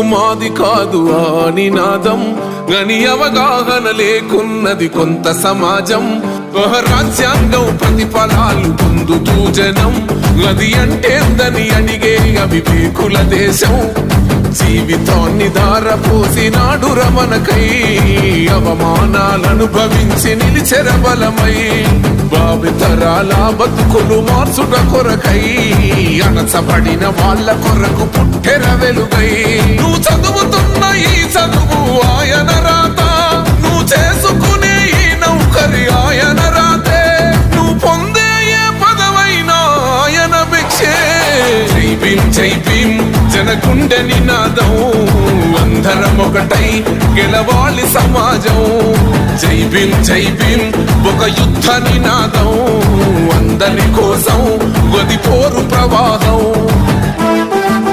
బతుకు మాది కాదు ఆ నినాదం గని అవగాహన లేకున్నది కొంత సమాజం రాజ్యాంగం ప్రతిఫలాలు పొందుతూ జనం గది అంటేందని అడిగే అవివేకుల దేశం జీవితాన్ని ధారపోసినాడు రమణకై అవమానాలనుభవించి నిలిచెర బలమై భావితరాల బతుకులు మార్చుట కొరకై అణచబడిన వాళ్ళ కొరకు పుట్టెర వెలుగై నువ్వు చదువుతున్న ఈ చదువు ఆయన రాత నువ్వు చేసుకునే ఈ నౌకరి ఆయన రాతే నువ్వు పొందే ఏ పదవైనా ఆయన భిక్షే జై భీం జై భీం జనగుండె నినాదం అందరం ఒకటై గెలవాలి సమాజం జై భీం ఒక యుద్ధ నినాదం అందరి కోసం గది పోరు ప్రవాహం